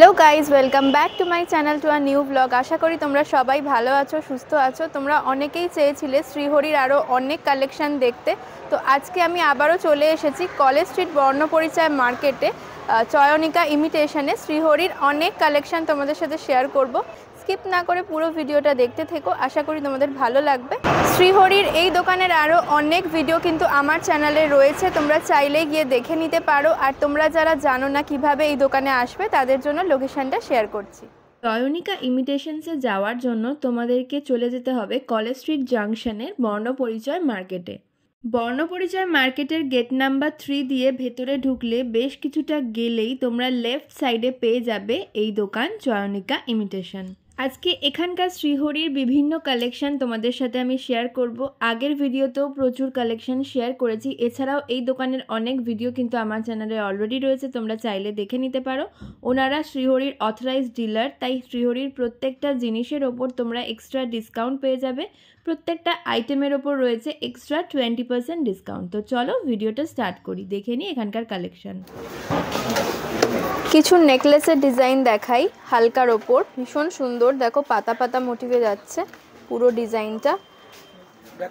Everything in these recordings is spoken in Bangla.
Hello guys, welcome back to my channel to a new blog. আশা করি তোমরা সবাই ভালো আছো, সুস্থ আছো। তোমরা অনেকেই চেয়েছিলে শ্রীহরির আরও অনেক কালেকশান দেখতে। তো আজকে আমি আবারও চলে এসেছি কলেজ স্ট্রিট বর্ণপরিচয় মার্কেটে চয়নিকা ইমিটেশনে। শ্রীহরির অনেক কালেকশান তোমাদের সাথে শেয়ার করব। স্কিপ না করে পুরো ভিডিওটা দেখতে থেকো, আশা করি তোমাদের ভালো লাগবে। শ্রীহরির এই দোকানের আরও অনেক ভিডিও কিন্তু আমার চ্যানেলে রয়েছে, তোমরা চাইলে গিয়ে দেখে নিতে পারো। আর তোমরা যারা জানো না কিভাবে এই দোকানে আসবে, তাদের জন্য লোকেশনটা শেয়ার করছি। চয়নিকা ইমিটেশনসে যাওয়ার জন্য তোমাদেরকে চলে যেতে হবে কলেজ স্ট্রিট জাংশনের বর্ণপরিচয় মার্কেটে। বর্ণপরিচয় মার্কেটের গেট নাম্বার 3 দিয়ে ভেতরে ঢুকলে বেশ কিছুটা গেলেই তোমরা লেফট সাইডে পেয়ে যাবে এই দোকান চয়নিকা ইমিটেশন। আজকে এখানকার শ্রীহরির বিভিন্ন কালেকশন তোমাদের সাথে আমি শেয়ার করব। আগের ভিডিওতেও প্রচুর কালেকশন শেয়ার করেছি। এছাড়াও এই দোকানের অনেক ভিডিও কিন্তু আমার চ্যানেলে অলরেডি রয়েছে, তোমরা চাইলে দেখে নিতে পারো। ওনারা শ্রীহরির অথরাইজড ডিলার, তাই শ্রীহরির প্রত্যেকটা জিনিসের ওপর তোমরা এক্সট্রা ডিসকাউন্ট পেয়ে যাবে। প্রত্যেকটা আইটেমের ওপর রয়েছে এক্সট্রা 20% ডিসকাউন্ট। তো চলো ভিডিওটা স্টার্ট করি, দেখে নিই এখানকার কালেকশন। কিছু নেকলেসের ডিজাইন দেখাই হালকার ওপর, ভীষণ সুন্দর। দেখো পাতা পাতা মোটিভে যাচ্ছে পুরো ডিজাইনটা।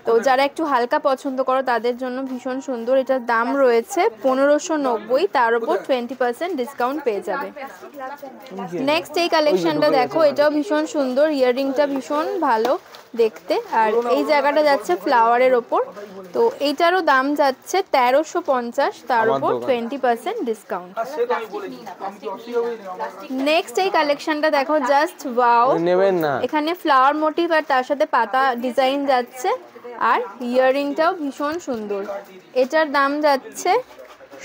তো যারা একটু হালকা পছন্দ করো তাদের জন্য ভীষণ সুন্দর। এটার দাম রয়েছে 1590, তার উপর 20% ডিসকাউন্ট পেয়ে যাবে। নেক্সট এই কালেকশনটা দেখো, এটাও ভীষণ সুন্দর। ইয়াররিংটা ভীষণ ভালো দেখতে, আর এই জায়গাটা যাচ্ছে ফ্লাওয়ারের ওপর। তো এইটারও দাম যাচ্ছে 1350, তার উপর 20% ডিসকাউন্ট। নেক্সট এই কালেকশনটা দেখো, জাস্ট ওয়াও। এখানে ফ্লাওয়ার মোটিভ আর তার সাথে পাতা ডিজাইন যাচ্ছে, আর ইয়াররিংটাও ভীষণ সুন্দর। এটার দাম যাচ্ছে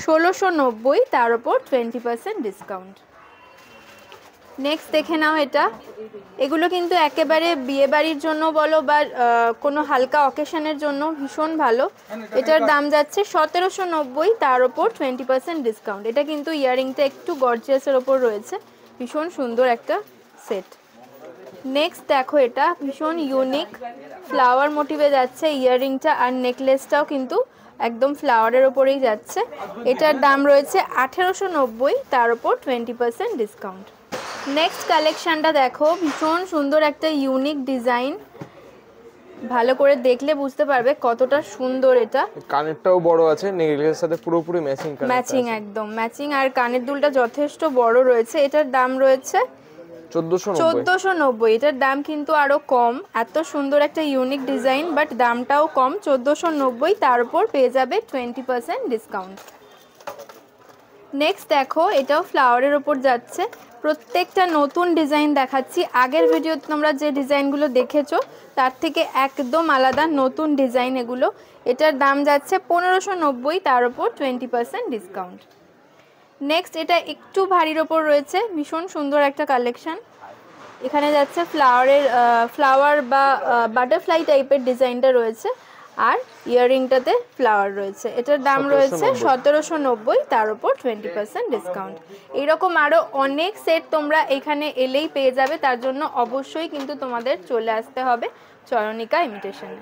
1690, তার উপর 20% ডিসকাউন্ট। নেক্সট দেখে নাও এটা। এগুলো কিন্তু একেবারে বিয়ে বাড়ির জন্য বলো বা কোনো হালকা অকেশনের জন্য ভীষণ ভালো। এটার দাম যাচ্ছে 1790, তার উপর 20% ডিসকাউন্ট। এটা কিন্তু ইয়াররিংটা একটু গর্জিয়াসের ওপর রয়েছে, ভীষণ সুন্দর একটা সেট। নেক্সট দেখো, এটা ভীষণ ইউনিক ফ্লাওয়ার মোটিভে যাচ্ছে ইয়াররিংটা, আর নেকলেসটাও কিন্তু একদম ফ্লাওয়ারের ওপরেই যাচ্ছে। এটার দাম রয়েছে 1890, তার উপর 20% ডিসকাউন্ট। নেক্সট কালেকশনটা দেখো, ভীষণ সুন্দর একটা ইউনিক ডিজাইন। ভালো করে দেখলে বুঝতে পারবে কতটা সুন্দর এটা। কানেরটাও বড় আছে, নেকলেসের সাথে পুরোপুরি ম্যাচিং একদম ম্যাচিং, আর কানের দুলটা যথেষ্ট বড় রয়েছে। এটার দাম রয়েছে 1490। এটার দাম কিন্তু আরো কম। এত সুন্দর একটা ইউনিক ডিজাইন, বাট দামটাও কম, 1490, তার উপর পেয়ে যাবে 20% ডিসকাউন্ট। নেক্সট দেখো, এটাও ফ্লাওয়ারের ওপর যাচ্ছে। প্রত্যেকটা নতুন ডিজাইন দেখাচ্ছি। আগের ভিডিওতে তোমরা যে ডিজাইনগুলো দেখেছো তার থেকে একদম আলাদা নতুন ডিজাইন এগুলো। এটার দাম যাচ্ছে 1590, তার উপর 20% ডিসকাউন্ট। নেক্সট এটা একটু ভারীর ওপর রয়েছে, ভীষণ সুন্দর একটা কালেকশন। এখানে যাচ্ছে ফ্লাওয়ার বা বাটারফ্লাই টাইপের ডিজাইনটা রয়েছে, আর ইয়াররিংটাতে ফ্লাওয়ার রয়েছে। এটার দাম রয়েছে 1790, তার উপর 20% ডিসকাউন্ট। এইরকম আরও অনেক সেট তোমরা এখানে এলেই পেয়ে যাবে, তার জন্য অবশ্যই কিন্তু তোমাদের চলে আসতে হবে চয়নিকা ইমিটেশনে।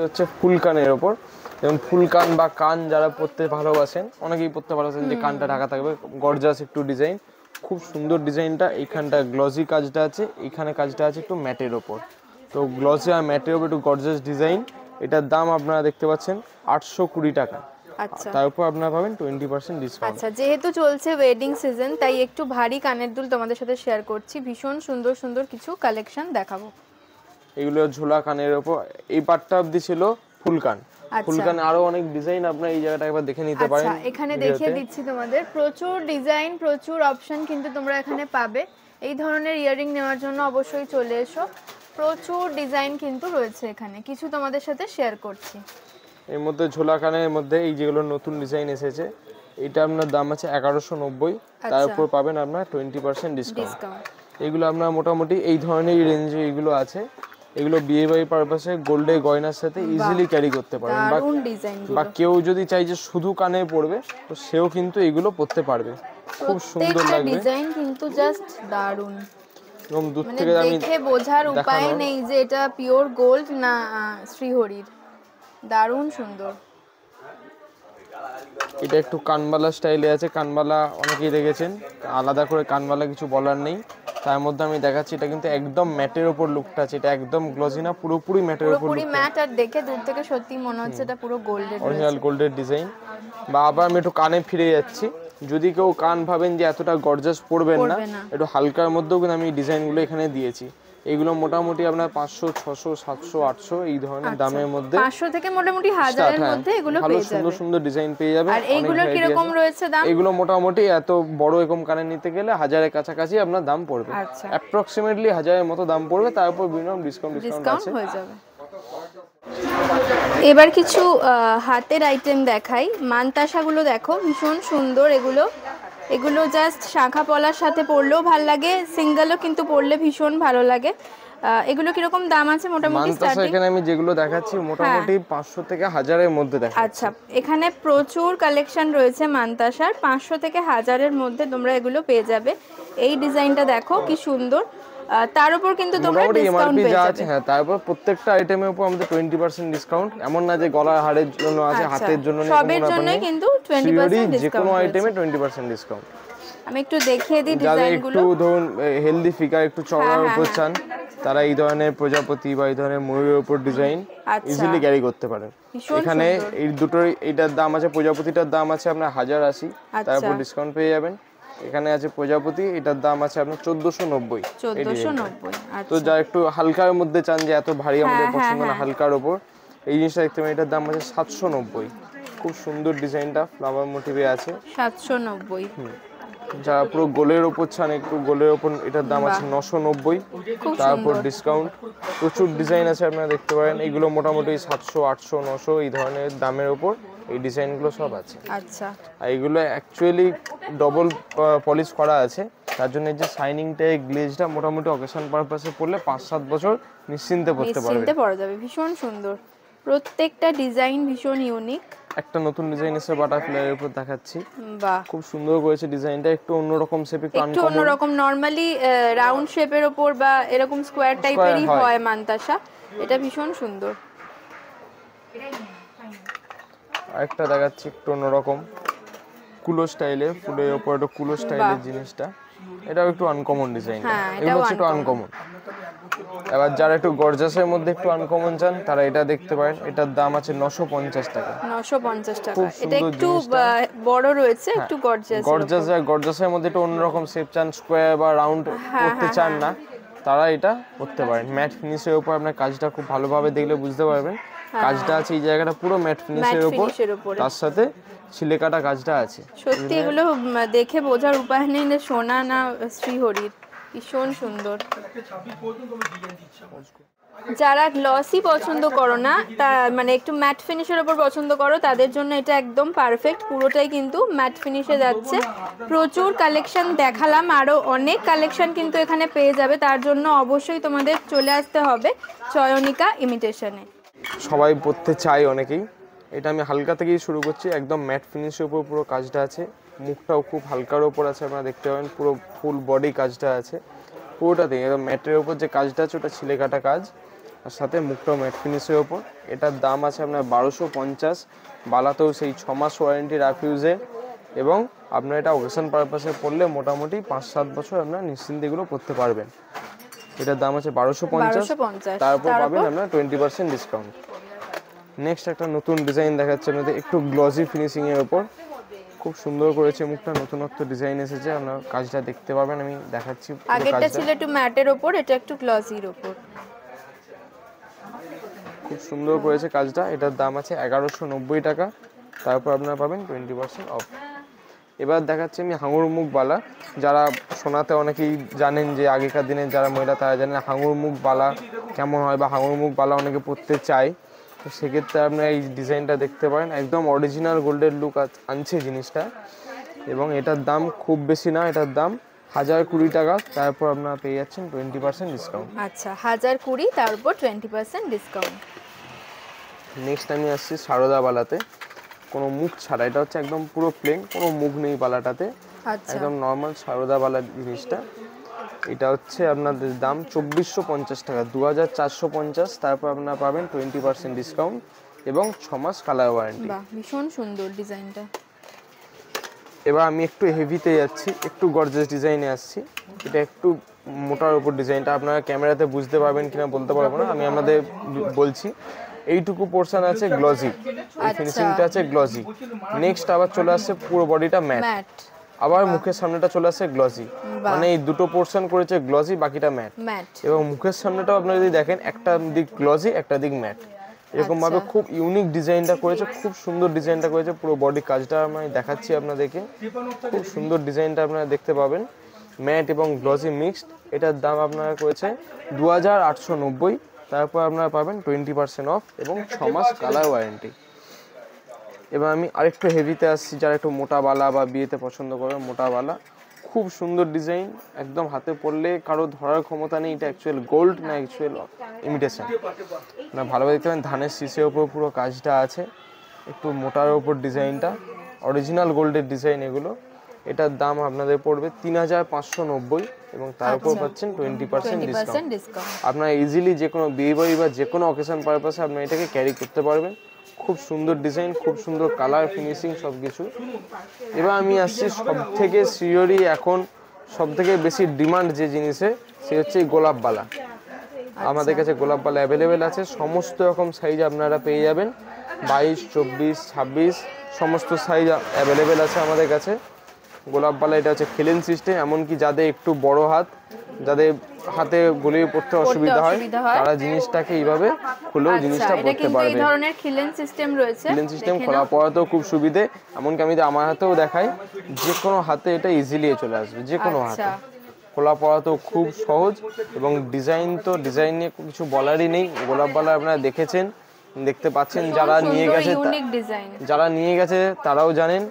হচ্ছে ফুল কানের ওপর, যেমন ফুল কান বা কান যারা পরতে ভালোবাসেন, অনেকেই পরতে ভালোবাসেন যে কানটা ঢাকা থাকবে, গর্জাস একটু ডিজাইন, খুব সুন্দর ডিজাইনটা। এইখানটা গ্লসি কাজটা আছে, এইখানে কাজটা আছে একটু ম্যাটের ওপর। তো গ্লসি আর ম্যাটের ওপর একটু গর্জাস ডিজাইন। এটার দাম আপনারা দেখতে পাচ্ছেন 820 টাকা। আচ্ছা, তার উপর আপনারা পাবেন 20% ডিসকাউন্ট। আচ্ছা, যেহেতু চলছে ওয়েডিং সিজন, তাই একটু ভারী কানের দুল তোমাদের সাথে শেয়ার করছি। ভীষণ সুন্দর সুন্দর কিছু কালেকশন দেখাবো। এগুলো ঝোলা কানের ওপর। এই পার্টটা অবধি ছিল ফুল কান। ফুল কান আরো অনেক ডিজাইন আপনারা এই জায়গাটা একবার দেখে নিতে পারেন। আচ্ছা, এখানে দেখিয়ে দিচ্ছি তোমাদের। প্রচুর ডিজাইন, প্রচুর অপশন কিন্তু তোমরা এখানে পাবে। এই ধরনের ইয়াররিং নেওয়ার জন্য অবশ্যই চলে এসো। প্রচুর ডিজাইন কিন্তু রয়েছে এখানে, কিছু তোমাদের সাথে শেয়ার করছি। এর মধ্যে ঝোলা কানের মধ্যে এই যেগুলো নতুন ডিজাইন এসেছে, এটা আপনার দাম আছে 1190, তার উপর পাবেন আপনার 20% ডিসকাউন্ট। এগুলো আপনার মোটামুটি এই ধরনের রেঞ্জে এগুলো আছে। এগুলো বিয়ে বাড়ির পারপাসে গোল্ডের গয়নার সাথে ইজিলি ক্যারি করতে পারবেন, বা কেউ যদি চাই যে শুধু কানে পরবে, তো সেও কিন্তু এগুলো পরতে পারবে। খুব সুন্দর লাগবে, ডিজাইন কিন্তু জাস্ট দারুণ। এবং দূর থেকে আমি দেখে বোঝার উপায় নেই যে এটা পিওর গোল্ড না শ্রীহরির। দারুণ সুন্দর। এটা একটু কানবালা স্টাইলে আছে, কানবালা অনেকেই দেখেছেন, আলাদা করে কানবালা কিছু বলার নেই। তার মধ্যে আমি দেখাচ্ছি, এটা কিন্তু একদম ম্যাটের উপর লুকটা আছে, এটা একদম গ্লসি না, পুরোপুরি ম্যাটের উপর পুরোপুরি ম্যাট, আর দেখে দূর থেকে সত্যি মনে হচ্ছে এটা পুরো গোল্ডের, অরিজিনাল গোল্ডের ডিজাইন। বা আবার আমি একটু কানে ফিরে যাচ্ছি, যদি কেউ কান ভাবেন যে এতটা গর্জাস পড়বেন না, একটু হালকার মধ্যেও কিন্তু আমি ডিজাইনগুলো এখানে দিয়েছি। এগুলো মোটামুটি আপনার 500, 600, 700, 800 এই ধরনের দামের মধ্যে, 500 থেকে মোটামুটি 1000 এর মধ্যে এগুলো পেয়ে যাবেন। সুন্দর সুন্দর ডিজাইন পেয়ে যাবেন। আর এইগুলো কি রকম রয়েছে দাম? এগুলো মোটামুটি এত বড় এরকম কানে নিতে গেলে 1000 এর কাছাকাছি আপনার দাম পড়বে, অ্যাপ্রক্সিমেটলি 1000 এর মতো দাম পড়বে, তারপর বিভিন্ন ডিসকাউন্ট আছে, হয়ে যাবে। এবার কিছু হাতের আইটেম দেখাই। মানতাসাগুলো দেখো ভীষণ সুন্দর, এগুলো জাস্ট শাঁখা পলার সাথে পরলেও ভালো লাগে, সিঙ্গেলও কিন্তু পরলে ভীষণ ভালো লাগে। এগুলো কিরকম দাম আছে মোটামুটি স্টার্টিং? এখানে আমি যেগুলো দেখাচ্ছি মোটামুটি 500 থেকে 1000 এর মধ্যে দেখাচ্ছি। আচ্ছা, এখানে প্রচুর কালেকশন রয়েছে মানতাসার, 500 থেকে 1000 এর মধ্যে তোমরা এগুলো পেয়ে যাবে। এই ডিজাইনটা দেখো কি সুন্দর, তার উপর কিন্তু তোমরা ডিসকাউন্ট পেয়ে যাবে। হ্যাঁ, তারপর প্রত্যেকটা আইটেমের উপর আমাদের 20% ডিসকাউন্ট, এমন না যে গলার হারের জন্য আছে, হাতের জন্য নেই, সবের জন্যই কিন্তু 20% ডিসকাউন্ট, যে কোনো আইটেমে 20% ডিসকাউন্ট। আমি একটু দেখিয়ে দিই ডিজাইনগুলো। একটু ধরুন হেলদি ফিগার, একটু চওড়ার উপর চান, তারা এই ধরনের প্রজাপতি বা এই ধরনের ময়ূরের উপর ডিজাইন ইজিলি ক্যারি করতে পারেন। এখানে এই দুটোর, এইটার দাম আছে, প্রজাপতিটার দাম আছে আপনার 1080, তারপর ডিসকাউন্ট পেয়ে যাবেন। এখানে আছে প্রজাপতি, এটার দাম আছে আপনার 1490। তো যা একটু হালকার মধ্যে চান, যে এত ভারী আমাদের পছন্দ না, হালকার উপর এই জিনিসটা দেখতে পাবেন, এটার দাম আছে 790। খুব সুন্দর ডিজাইনটা ফ্লাওয়ার মোটিভে আছে, 790। যারা পুরো গোলের ওপর চান, একটু গোলের ওপর, এটার দাম আছে 990, তারপর ডিসকাউন্ট। প্রচুর ডিজাইন আছে আপনারা দেখতে পারেন, এগুলো মোটামুটি 700, 800, 900 এই ধরনের দামের ওপর এই ডিজাইনগুলো সব আছে। আচ্ছা, আর এগুলো অ্যাকচুয়ালি ডবল পলিশ করা আছে, তার জন্য যে শাইনিংটা, এই গ্লেজটা মোটামুটি অকেশন পারপাসে পড়লে 5-7 বছর নিশ্চিন্তে পড়তে পারবে, নিশ্চিন্তে পরা যাবে। ভীষণ সুন্দর, প্রত্যেকটা ডিজাইন ভীষণ ইউনিক। একটা নতুন ডিজাইন এসে বাটারফ্লাইয়ের উপর দেখাচ্ছি, বাহ খুব সুন্দর করেছে ডিজাইনটা, একটু অন্যরকম শেপ, একটু অন্যরকম। নরমালি রাউন্ড শেপের উপর বা এরকম স্কোয়ার টাইপেরই হয় মানতাসা, এটা ভীষণ সুন্দর। আরেকটা দেখাচ্ছি একটু অন্যরকম কুলো স্টাইলে, ফুলের উপর একটা কুলো স্টাইলের জিনিসটা, এটাও একটু আনকমন ডিজাইন, এগুলো হচ্ছে একটু আনকমন। এবার যারা একটু গর্জাসের মধ্যে একটু আনকমন চান, তারা এটা দেখতে পারেন, এটার দাম আছে 950 টাকা। 950 টাকা। এটা একটু বড় রয়েছে, একটু গর্জাসের মধ্যে একটু অন্যরকম শেপ চান, স্কোয়ার বা রাউন্ড করতে চান না, তারা এটা করতে পারেন। ম্যাট ফিনিশের উপর আপনার কাজটা খুব ভালোভাবে দেখলে বুঝতে পারবেন, কাজটা আছে এই জায়গাটা পুরো ম্যাট ফিনিশের উপর, তার সাথে ছিলে কাটা কাজটা আছে। সত্যি এগুলো দেখে বোঝার উপায় নেই যে সোনা না শ্রীহরির, ভীষণ সুন্দর। যারা গ্লসি পছন্দ করো না, তা মানে একটু ম্যাট ফিনিশের উপর পছন্দ করো, তাদের জন্য এটা একদম পারফেক্ট। পুরোটাই কিন্তু ম্যাট ফিনিশে যাচ্ছে। প্রচুর কালেকশন দেখালাম, আরও অনেক কালেকশন কিন্তু এখানে পেয়ে যাবে, তার জন্য অবশ্যই তোমাদের চলে আসতে হবে চয়নিকা ইমিটেশনে। সবাই পড়তে চাই অনেকেই, এটা আমি হালকা থেকেই শুরু করছি, একদম ম্যাট ফিনিশের উপর পুরো কাজটা আছে, মুখটাও খুব হালকার উপর আছে, আপনারা দেখতে পাবেন পুরো ফুল বডি কাজটা আছে, পুরোটাতে একদম ম্যাটের উপর যে কাজটা আছে ওটা ছিলে কাটা কাজ, আর সাথে মুখটাও ম্যাট ফিনিশের ওপর। এটার দাম আছে আপনার 1250, বালাতেও সেই 6 মাস ওয়ারেন্টি রাফিউজে, এবং আপনার এটা অকেশন পারপাসে পড়লে মোটামুটি 5-7 বছর আপনার নিশ্চিন্তে এগুলো পড়তে পারবেন। এটার দাম আছে 1250, তারপর পাবেন আপনার 20% ডিসকাউন্ট। নেক্সট একটা নতুন ডিজাইন দেখাচ্ছে আপনাদের, একটু গ্লসি ফিনিশিং এর উপর, খুব সুন্দর করেছে মুখটা, নতুনত্ব ডিজাইন এসেছে, আপনারা কাজটা দেখতে পাবেন, আমি দেখাচ্ছি। আগেরটা ছিল একটু ম্যাটের উপর, এটা একটু গ্লসির উপর, খুব সুন্দর করেছে কাজটা। এটার দাম আছে 1190 টাকা, তারপর আপনারা পাবেন 20% অফ। এবার দেখাচ্ছি আমি হাঙুর মুখ বালা, যারা সোনাতে অনেকেই জানেন যে আগেকার দিনে যারা মহিলা তারা জানেন হাঙুর মুখ বালা কেমন হয়, বা হাঙুর মুখ বালা অনেকে পরতে চায়, তো সেক্ষেত্রে আপনারা এই ডিজাইনটা দেখতে পারেন, একদম অরিজিনাল গোল্ডের লুক আনছে জিনিসটা, এবং এটার দাম খুব বেশি না, এটার দাম 1020 টাকা, তারপর আপনারা পেয়ে যাচ্ছেন 20% ডিসকাউন্ট। আচ্ছা, 1020, তারপর 20% ডিসকাউন্ট। নেক্সট আমি আসছি সারদা বালাতে, কোনো মুখ ছাড়া, এটা হচ্ছে একদম পুরো প্লেন, কোনো মুখ নেই বালাটাতে, একদম নর্মাল সারদা বালা জিনিসটা। এটা হচ্ছে আপনাদের দাম 2450 টাকা, 2450, তারপর আপনারা পাবেন 20% ডিসকাউন্ট, এবং 6 মাস কালার ওয়ারেন্টি। বাহ, ভীষণ সুন্দর ডিজাইনটা। এবার আমি একটু হেভিতে যাচ্ছি, একটু গর্জিয়াস ডিজাইনে আসছি। এটা একটু মোটার উপর ডিজাইনটা, আপনারা ক্যামেরাতে বুঝতে পারবেন কিনা বলতে পারবো না, আমি আপনাদের বলছি। এইটুকু পোর্শন আছে গ্লসি, এই ফিনিশিংটা আছে গ্লসি। নেক্সট আবার চলে আসছে পুরো বডিটা ম্যাট, আবার মুখের সামনেটা চলে আসছে গ্লসি। মানে এই দুটো পোর্শন করেছে গ্লসি, বাকিটা ম্যাট। এবং মুখের সামনেটাও আপনারা যদি দেখেন, একটা দিক গ্লসি একটা দিক ম্যাট, এরকম ভাবে খুব ইউনিক ডিজাইনটা করেছে, খুব সুন্দর ডিজাইনটা করেছে। পুরো বডি কাজটা আমি দেখাচ্ছি আপনাদেরকে, খুব সুন্দর ডিজাইনটা আপনারা দেখতে পাবেন, ম্যাট এবং গ্লসি মিক্সড। এটার দাম আপনারা করেছে 2890, তারপর আপনারা পাবেন 20% অফ এবং 6 মাস কালার ওয়ারেন্টি। এবার আমি আরেকটু হেভিতে আসছি, যারা একটু মোটা বালা বা বিয়েতে পছন্দ করে মোটা বালা, খুব সুন্দর ডিজাইন, একদম হাতে পড়লে কারো ধরার ক্ষমতা নেই এটা অ্যাকচুয়াল গোল্ড না অ্যাকচুয়াল ইমিটেশন। না ভালোভাবে দেখতে পাবেন, ধানের শীষের ওপর পুরো কাজটা আছে, একটু মোটার ওপর ডিজাইনটা, অরিজিনাল গোল্ডের ডিজাইন এগুলো। এটার দাম আপনাদের পড়বে 3590 এবং তার উপর পাচ্ছেন 20% ডিসকাউন্ট। আপনারা ইজিলি যে কোনো বিয়ে বাড়ি বা যে কোনো অকেশন পারপাসে আপনারা এটাকে ক্যারি করতে পারবেন। খুব সুন্দর ডিজাইন, খুব সুন্দর কালার, ফিনিশিং সব কিছু। এবার আমি আসছি সব থেকে সিওরি এখন সব থেকে বেশি ডিমান্ড যে জিনিসে, সে হচ্ছে গোলাপ বালা। আমাদের কাছে গোলাপ বালা অ্যাভেলেবেল আছে, সমস্ত রকম সাইজ আপনারা পেয়ে যাবেন, 22, 24, 26 সমস্ত সাইজ অ্যাভেলেবেল আছে আমাদের কাছে। গোলাপ বালা এটা হচ্ছে খেলেন সিস্টেম, এমনকি যাদের একটু বড় হাত, যাদের হাতে গলিয়ে পড়তে অসুবিধা হয়, তারা জিনিসটাকে এইভাবে খুলেও জিনিসটা পড়তে পারবে। এই ধরনের খিলেন সিস্টেম রয়েছে, খিলেন সিস্টেম খোলা পড়াতেও খুব সুবিধে, এমনকি আমি আমার হাতেও দেখাই, যে কোনো হাতে এটা ইজিলি চলে আসবে, যে কোনো হাতে। খোলা পড়াতেও খুব সহজ এবং ডিজাইন তো ডিজাইন নিয়ে কিছু বলারই নেই। গোলাপ বালা আপনারা দেখেছেন, দেখতে পাচ্ছেন, যারা নিয়ে গেছে তারাও জানেন।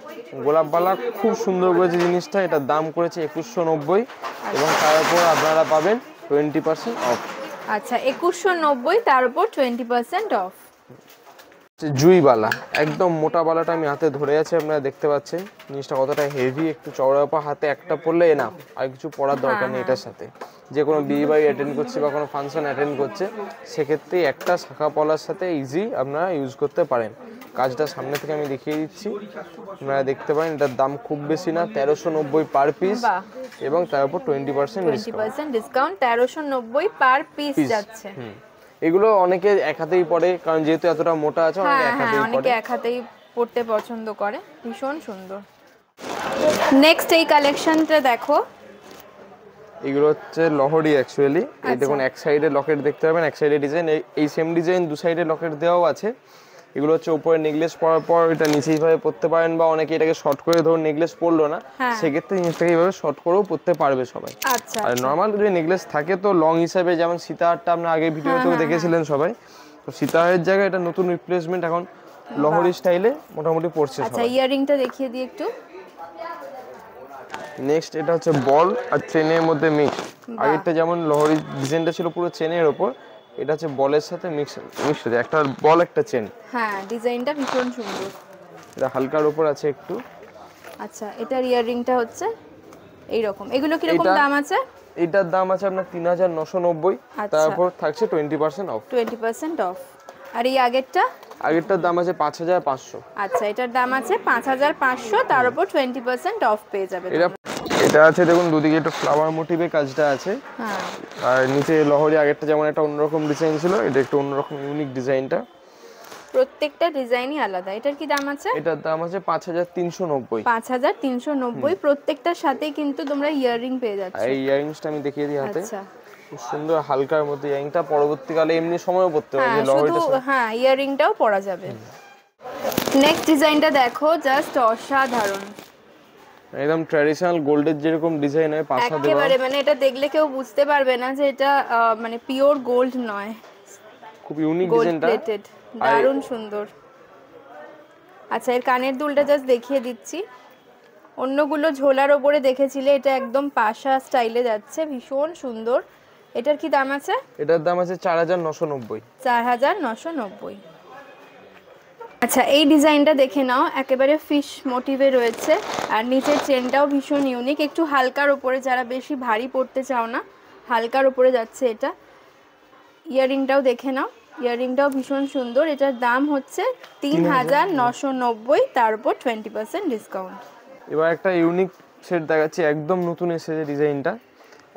গোলাপ বালা খুব সুন্দর করেছে জিনিসটা, এটার দাম করেছে 2190 এবং তার উপর আপনারা পাবেন 20% অফ। আচ্ছা, 2190 তার উপর 20% অফ। জুই বালা, একদম মোটা বালাটা আমি হাতে ধরে আছি, আপনারা দেখতে পাচ্ছেন জিনিসটা কতটা হেভি, একটু চওড়া পা, হাতে একটা পরলে না আর কিছু পরার দরকার নেই এটার সাথে। যে কোনো বিয়ে বাড়ি অ্যাটেন্ড করছে বা কোনো ফাংশন অ্যাটেন্ড করছে, সেক্ষেত্রে একটা শাখা পলার সাথে ইজি আপনারা ইউজ করতে পারেন। কাজটা সামনে থেকে আমি দেখিয়ে দিচ্ছি, আপনারা দেখতে পারেন। এটার দাম খুব বেশি না, 1390 পার পিস এবং তার উপর 20% ডিসকাউন্ট। 1390 পার পিস যাচ্ছে। এগুলো অনেকে এক হাতেই পরে, কারণ যেহেতু এতটা মোটা আছে, অনেকে এক হাতেই পড়তে পছন্দ করে। ভীষণ সুন্দর। নেক্সট এই কালেকশনটা দেখো, এগুলো হচ্ছে লহরি অ্যাকচুয়ালি। এই দেখুন, এক সাইডে লকেট দেখতে পাবেন, এক সাইডে ডিজাইন, এই সেম ডিজাইন দু সাইডে লকেট দেওয়াও আছে। এগুলো হচ্ছে উপরে নেকলেস পরার পর এটা নিচে এইভাবে পরতে পারেন, বা অনেকে এটাকে শর্ট করে ধরুন নেকলেস পরলো না, সেক্ষেত্রে জিনিসটাকে এইভাবে শর্ট করেও পরতে পারবে সবাই। আর নর্মাল যদি নেকলেস থাকে তো লং হিসাবে, যেমন সীতাহারটা আমরা আগে ভিডিওতেও দেখেছিলেন সবাই, তো সীতাহারের জায়গায় এটা নতুন রিপ্লেসমেন্ট এখন লহরি স্টাইলে মোটামুটি পড়ছে। আচ্ছা, ইয়ারিংটা দেখিয়ে দিই একটু। নেক্সট এটা হচ্ছে বল আর চেনের মধ্যে মিক্স। আগেরটা যেমন লহরি ডিজাইনটা ছিল পুরো চেনের উপর, এটা হচ্ছে বলের সাথে মিক্স হচ্ছে, একটা বল একটা চেন। হ্যাঁ, ডিজাইনটা ভীষণ সুন্দর। এটা হালকার উপর আছে একটু। আচ্ছা, এটার ইয়ারিংটা হচ্ছে এই রকম। এগুলো কি রকম দাম আছে? এটার দাম আছে আপনার 3990, তারপর থাকছে 20% অফ। 20% অফ। আর এই আগেরটার দাম আছে 5500। আচ্ছা, এটার দাম আছে 5500, তার উপর 20% অফ পেয়ে যাবে। এটা আছে দেখুন, দুদিকে একটু ফ্লাওয়ার মোটিভে কাজটা আছে, আর নিচে লহরি আগেরটা যেমন একটা অন্যরকম ডিজাইন ছিল, এটা একটু অন্যরকম ইউনিক ডিজাইনটা। প্রত্যেকটা ডিজাইনই আলাদা। এটার কি দাম আছে? এটার দাম আছে 5390। 5390। প্রত্যেকটার সাথে কিন্তু তোমরা ইয়ারিং পেয়ে যাচ্ছ। এই ইয়ারিংসটা আমি দেখিয়ে দিই হাতে। আচ্ছা, খুব সুন্দর হালকার মধ্যে ইয়ারিংটা, পরবর্তীকালে এমনি সময়ও পরতে হবে, লহরিটা ইয়ারিংটাও পরা যাবে। নেক্সট ডিজাইনটা দেখো, জাস্ট অসাধারণ, একদম ট্র্যাডিশনাল গোল্ডের যেরকম ডিজাইন হয়, পাশা দেওয়া একেবারে, মানে এটা দেখলে কেউ বুঝতে পারবে না যে এটা মানে পিওর গোল্ড নয়। খুব ইউনিক ডিজাইনটা, দারুণ সুন্দর। আচ্ছা, এর কানের দুলটা জাস্ট দেখিয়ে দিচ্ছি। অন্যগুলো ঝোলার ওপরে দেখেছিলে, এটা একদম পাশা স্টাইলে যাচ্ছে, ভীষণ সুন্দর। এটার কি দাম আছে? এটার দাম আছে 4990। 4990। আচ্ছা, এই ডিজাইনটা দেখে নাও, একেবারে ফিশ মোটিভে রয়েছে, আর নিচের চেনটাও ভীষণ ইউনিক, একটু হালকার উপরে, যারা বেশি ভারী পড়তে চাও না, হালকার উপরে যাচ্ছে এটা। ইয়ারিংটাও দেখে নাও, ইয়াররিংটাও ভীষণ সুন্দর। এটার দাম হচ্ছে ৩,৯৯০, তার উপর 20% ডিসকাউন্ট। এবার একটা ইউনিক সেট দেখাচ্ছি, একদম নতুন এসেছে ডিজাইনটা।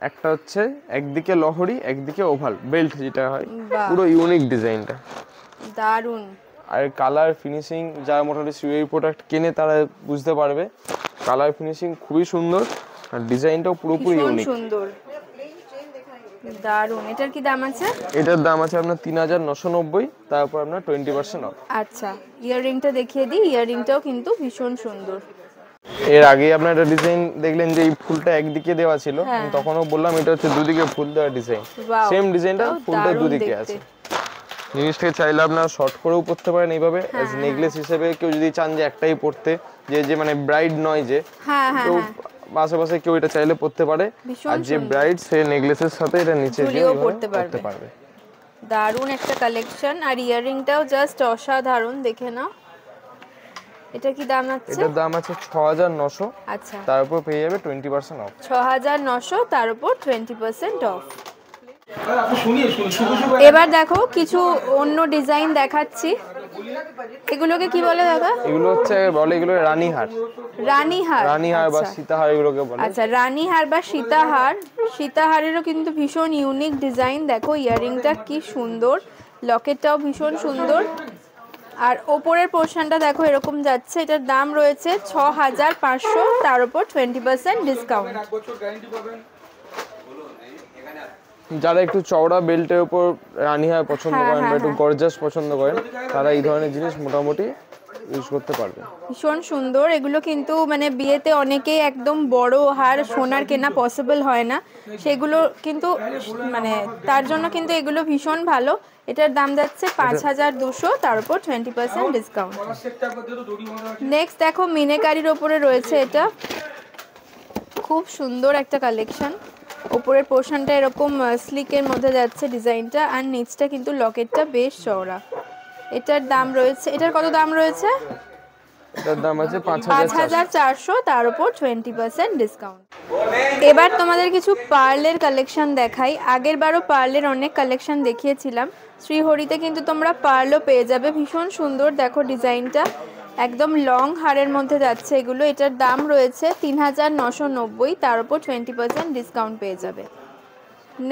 একটা হচ্ছে একদিকে লহরি, একদিকে ওভাল বেল্ট যেটা হয়, পুরো ইউনিক ডিজাইনটা, দারুন। আর কালার ফিনিশিং যারা মোটামুটি সিউই প্রোডাক্ট কেনে তারা বুঝতে পারবে, কালার ফিনিশিং খুবই সুন্দর আর ডিজাইনটাও পুরোপুরি ইউনিক সুন্দর, দারুন। এটার কি দাম আছে? এটার দাম আছে আপনার ৩,৯৯০, তারপর আপনার 20% অফ। আচ্ছা, ইয়াররিংটা দেখিয়ে দিই। ইয়াররিংটাও কিন্তু ভীষণ সুন্দর। এর আগে আপনার একটা ডিজাইন দেখলেন যে এই ফুলটা একদিকে দেওয়া ছিল, তখনও বললাম এটা হচ্ছে দুদিকে ফুল দেওয়া ডিজাইন। সেম ডিজাইনটা ফুলটা দুদিকে আছে। জিনিসটাকে চাইলে আপনারা শর্ট করেও পরতে পারেন এইভাবে অ্যাজ নেকলেস হিসেবে। কেউ যদি চান যে একটাই পরতে, যে মানে ব্রাইড নয় যে, কেউ আশেপাশে কেউ এটা চাইলে পরতে পারে। আর যে ব্রাইড সে নেকলেসের সাথে এটা নিচে দিয়ে পরতে পারবে। দারুন একটা কালেকশন। আর ইয়াররিংটাও জাস্ট অসাধারণ, দেখে নাও। এটা কি দাম আছে? এটার দাম আছে ৬,৯০০। আচ্ছা, তার উপর পেয়ে যাবে 20% অফ। ৬,৯০০, তার উপর 20% অফ। এবার দেখো কিছু অন্য ডিজাইন দেখাচ্ছি। এগুলোকে কি বলে দাদা? এগুলো হচ্ছে বলে এগুলো রানীহার। রানীহার বা সীতাহার এগুলোকে বলে। আচ্ছা, রানীহার বা সীতাহার। সীতাহারেরও কিন্তু ভীষণ ইউনিক ডিজাইন। দেখো ইয়াররিংটা কি সুন্দর, লকেটটাও ভীষণ সুন্দর। আর ওপরের পোর্শনটা দেখো এরকম যাচ্ছে। এটার দাম রয়েছে ৬,৫০০, তার উপর 20% ডিসকাউন্ট। যারা একটু চওড়া বেল্টের উপর রানীহার পছন্দ করেন বা একটু গর্জাস পছন্দ করেন, তারা এই ধরনের জিনিস মোটামুটি ইউজ করতে পারবে। ভীষণ সুন্দর। এগুলো কিন্তু মানে বিয়েতে অনেকেই একদম বড় হার সোনার কেনা পসিবল হয় না, সেগুলো কিন্তু মানে তার জন্য কিন্তু এগুলো ভীষণ ভালো। এটার দাম যাচ্ছে ৫,২০০, তার উপর 20% ডিসকাউন্ট। নেক্সট দেখো মিনেকারির ওপরে রয়েছে। এটা খুব সুন্দর একটা কালেকশন। উপরের পোর্শনটা এরকম স্লিকের মধ্যে যাচ্ছে ডিজাইনটা, আর নিচটা কিন্তু লকেটটা বেশ চওড়া। এটার দাম রয়েছে, এটার কত দাম রয়েছে? এটার দাম আছে ৫,৪০০, তার উপর 20% ডিসকাউন্ট। এবার তোমাদের কিছু পার্লের কালেকশন দেখাই। আগের বারও পার্লের অনেক কালেকশন দেখিয়েছিলাম। শ্রীহরিতে কিন্তু তোমরা পার্লও পেয়ে যাবে। ভীষণ সুন্দর, দেখো ডিজাইনটা একদম লং হারের মধ্যে যাচ্ছে এগুলো। এটার দাম রয়েছে ৩,৯৯০, তার উপর 20% ডিসকাউন্ট পেয়ে যাবে।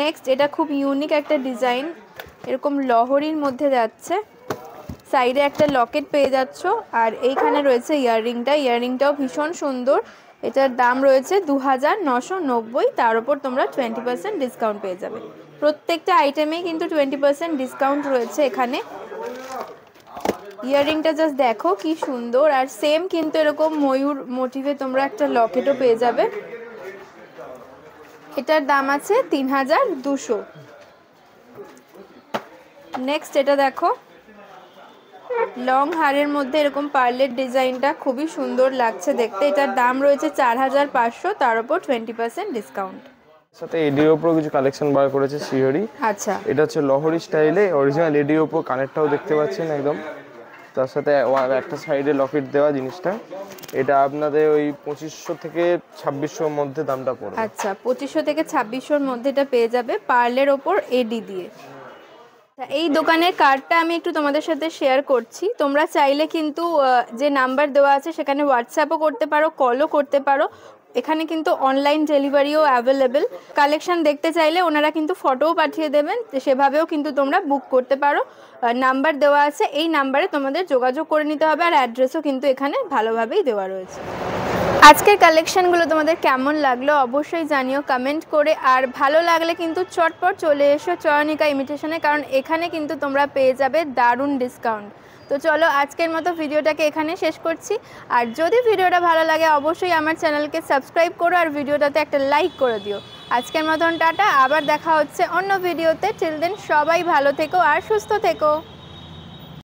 নেক্সট এটা খুব ইউনিক একটা ডিজাইন, এরকম লহরির মধ্যে যাচ্ছে। সাইডে একটা লকেট পেয়ে যাচ্ছ, আর এইখানে রয়েছে ইয়াররিংটা। ইয়াররিংটাও ভীষণ সুন্দর। এটার দাম রয়েছে ২,৯৯০, তার উপর তোমরা 20% ডিসকাউন্ট পেয়ে যাবে। প্রত্যেকটা আইটেমেই কিন্তু 20% ডিসকাউন্ট রয়েছে এখানে। ইয়াররিংটা জাস্ট দেখো কি সুন্দর, আর সেম কিন্তু এরকম ময়ূর মোটিভে তোমরা একটা লকেটও পেয়ে যাবে। এটার দাম আছে ৩,২০০। নেক্সট এটা দেখো লং হারের মধ্যে এরকম পার্লের ডিজাইনটা খুবই সুন্দর লাগছে দেখতে। এটার দাম রয়েছে ৪,৫০০, তার উপর 20% ডিসকাউন্ট। সাথে এডির উপর কিছু কালেকশন বার করেছে শ্রীহরি। আচ্ছা, এটা হচ্ছে লহরি স্টাইলে অরিজিনাল এডির উপর কানেরটাও দেখতে পাচ্ছেন একদম, তার সাথে একটা সাইডে লকেট দেওয়া জিনিসটা। এটা আপনাদের ওই ২৫০০ থেকে ২৬০০ মধ্যে দামটা পড়বে। আচ্ছা, ২৫০০ থেকে ২৬০০ মধ্যে এটা পেয়ে যাবে পার্লের ওপর এডি দিয়ে। এই দোকানের কার্ডটা আমি একটু তোমাদের সাথে শেয়ার করছি। তোমরা চাইলে কিন্তু যে নাম্বার দেওয়া আছে সেখানে হোয়াটসঅ্যাপও করতে পারো, কলও করতে পারো। এখানে কিন্তু অনলাইন ডেলিভারিও অ্যাভেলেবেল। কালেকশন দেখতে চাইলে ওনারা কিন্তু ফটোও পাঠিয়ে দেবেন, সেভাবেও কিন্তু তোমরা বুক করতে পারো। নাম্বার দেওয়া আছে, এই নাম্বারে তোমাদের যোগাযোগ করে নিতে হবে। আর অ্যাড্রেসও কিন্তু এখানে ভালোভাবেই দেওয়া রয়েছে। আজকের কালেকশনগুলো তোমাদের কেমন লাগলো অবশ্যই জানিও কমেন্ট করে। আর ভালো লাগলে কিন্তু চটপট চলে এসো চয়নিকা ইমিটেশনে, কারণ এখানে কিন্তু তোমরা পেয়ে যাবে দারুণ ডিসকাউন্ট। তো চলো আজকের মতো ভিডিওটাকে এখানে শেষ করছি। আর যদি ভিডিওটা ভালো লাগে অবশ্যই আমার চ্যানেলকে সাবস্ক্রাইব করো আর ভিডিওটাতে একটা লাইক করে দিও। আজকের মতন টাটা, আবার দেখা হচ্ছে অন্য ভিডিওতে। টিল দেন সবাই ভালো থেকো আর সুস্থ থেকো।